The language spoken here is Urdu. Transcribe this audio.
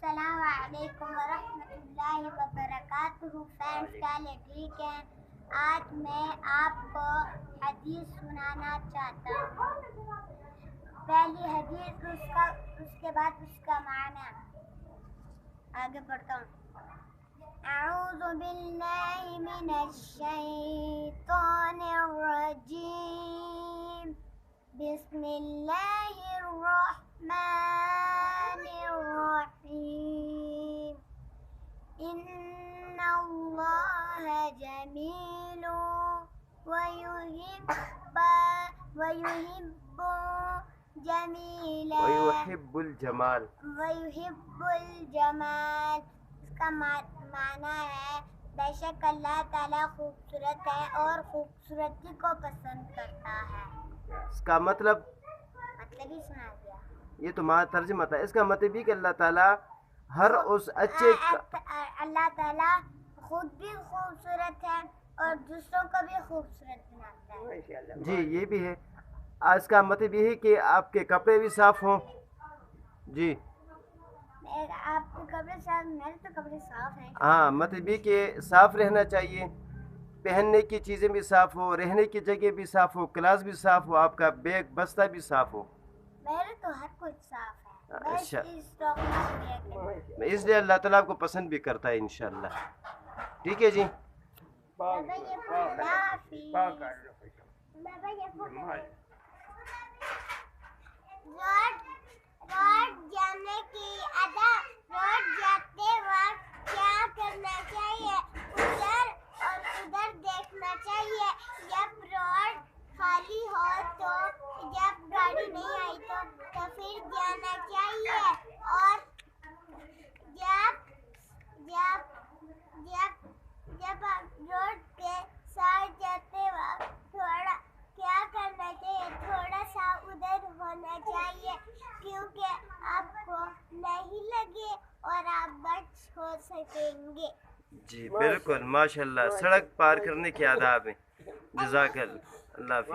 السلام علیکم ورحمۃ اللہ وبرکاتہ. فرینڈس کیا ٹھیک ہیں؟ آج میں آپ کو حدیث سنانا چاہتا ہوں. پہلی حدیث اس کے بعد اس کا معنی. آگے بڑھتا ہوں. اعوذ باللہ من الشیطان الرجیم. بسم اللہ الرحمن الرحیم. ان اللہ جمیل ویحب جمیلا ویحب الجمال. ویحب الجمال. اس کا معنی ہے بے شک اللہ تعالیٰ خوبصورت ہے اور خوبصورتی کو پسند کرتا ہے. اس کا مطلب ہی سنا دیا. یہ تمہارا ترجمہ تھا. اس کا مطلب یہ کہ اللہ تعالیٰ ہر اس اچھے اللہ تعالیٰ خود بھی خوبصورت ہے اور دوسروں کو بھی خوبصورت بناتا ہے. جی یہ بھی ہے. اس کا مطلب یہ ہے کہ آپ کے کپڑے بھی صاف ہوں. جی آپ کے کپڑے صاف. میرے تو کپڑے صاف ہیں. ہاں مطلب یہ کہ صاف رہنا چاہیے. پہننے کی چیزیں بھی صاف ہو, رہنے کی جگہ بھی صاف ہو, کلاس بھی صاف ہو, آپ کا بیگ بستہ بھی صاف ہو. میرے تو ہر کچھ صاف ہے. اچھا, میں اس لیے اللہ تعالیٰ آپ کو پسند بھی کرتا ہے انشاءاللہ. ٹھیک ہے جی. روڈ جانے کی ادا. روڈ جاتے وقت کیا کرنا چاہیے؟ ادھر اور ادھر دیکھنا چاہیے. جب روڈ خالی ہو تو جب گاڑی نہیں آئی تو پھر جانا چاہیے. اور جب آپ روڈ کے ساتھ جاتے وقت تھوڑا کیا کرنا چاہیے؟ تھوڑا سا ادھر ہونا چاہیے کیونکہ آپ کو نہیں لگے اور آپ بچ ہو سکیں گے. جی بالکل ماشاءاللہ. سڑک پار کرنے کے آداب ہیں. جزاک اللہ. اللہ حافظ.